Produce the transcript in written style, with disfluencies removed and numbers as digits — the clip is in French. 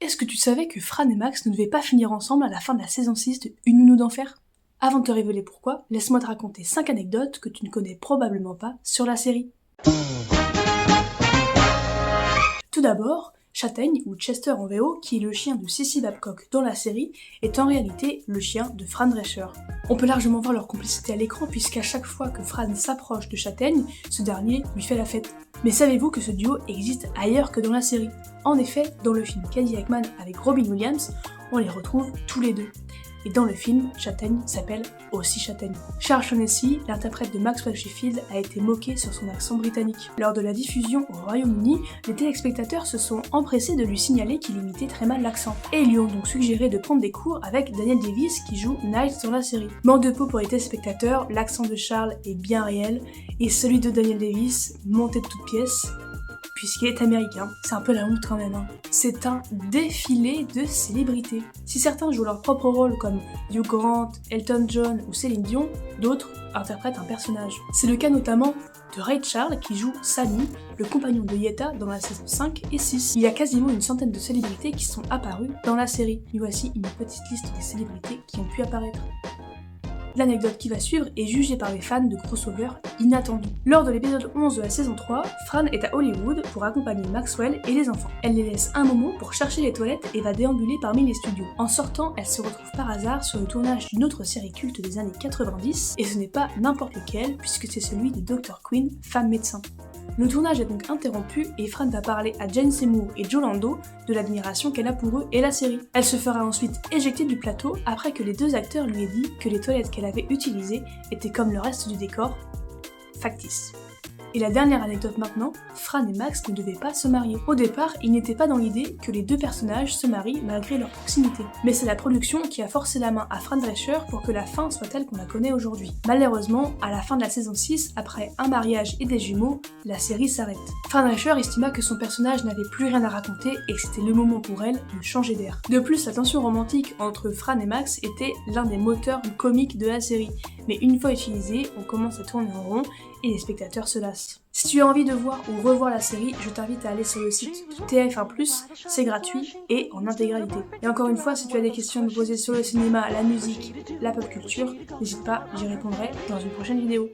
Est-ce que tu savais que Fran et Max ne devaient pas finir ensemble à la fin de la saison 6 de Une nounou d'enfer? Avant de te révéler pourquoi, laisse-moi te raconter 5 anecdotes que tu ne connais probablement pas sur la série. Tout d'abord, Châtaigne, ou Chester en VO, qui est le chien de Sissy Babcock dans la série, est en réalité le chien de Fran Drescher. On peut largement voir leur complicité à l'écran puisqu'à chaque fois que Fran s'approche de Châtaigne, ce dernier lui fait la fête. Mais savez-vous que ce duo existe ailleurs que dans la série? En effet, dans le film Cady Heckman avec Robin Williams, on les retrouve tous les deux. Et dans le film, Châtaigne s'appelle aussi Châtaigne. Charles Shaughnessy, l'interprète de Maxwell Sheffield, a été moqué sur son accent britannique. Lors de la diffusion au Royaume-Uni, les téléspectateurs se sont empressés de lui signaler qu'il imitait très mal l'accent, et lui ont donc suggéré de prendre des cours avec Daniel Davis qui joue Niles dans la série. Manque de peau pour les téléspectateurs, l'accent de Charles est bien réel, et celui de Daniel Davis, monté de toutes pièces, puisqu'il est américain. C'est un peu la honte quand même. C'est un défilé de célébrités. Si certains jouent leur propre rôle comme Hugh Grant, Elton John ou Céline Dion, d'autres interprètent un personnage. C'est le cas notamment de Ray Charles qui joue Sammy, le compagnon de Yetta dans la saison 5 et 6. Il y a quasiment une centaine de célébrités qui sont apparues dans la série. Et voici une petite liste des célébrités qui ont pu apparaître. L'anecdote qui va suivre est jugée par les fans de crossover inattendus. Lors de l'épisode 11 de la saison 3, Fran est à Hollywood pour accompagner Maxwell et les enfants. Elle les laisse un moment pour chercher les toilettes et va déambuler parmi les studios. En sortant, elle se retrouve par hasard sur le tournage d'une autre série culte des années 90, et ce n'est pas n'importe lequel puisque c'est celui de Dr. Quinn, femme médecin. Le tournage est donc interrompu et Fran va parler à Jane Seymour et Joe Lando de l'admiration qu'elle a pour eux et la série. Elle se fera ensuite éjecter du plateau après que les deux acteurs lui aient dit que les toilettes qu'elle avait utilisées étaient comme le reste du décor, factice. Et la dernière anecdote maintenant, Fran et Max ne devaient pas se marier. Au départ, il n'était pas dans l'idée que les deux personnages se marient malgré leur proximité. Mais c'est la production qui a forcé la main à Fran Drescher pour que la fin soit telle qu'on la connaît aujourd'hui. Malheureusement, à la fin de la saison 6, après un mariage et des jumeaux, la série s'arrête. Fran Drescher estima que son personnage n'avait plus rien à raconter et que c'était le moment pour elle de changer d'air. De plus, la tension romantique entre Fran et Max était l'un des moteurs comiques de la série. Mais une fois utilisée, on commence à tourner en rond et les spectateurs se lassent. Si tu as envie de voir ou revoir la série, je t'invite à aller sur le site de TF1+, c'est gratuit et en intégralité. Et encore une fois, si tu as des questions à me poser sur le cinéma, la musique, la pop culture, n'hésite pas, j'y répondrai dans une prochaine vidéo.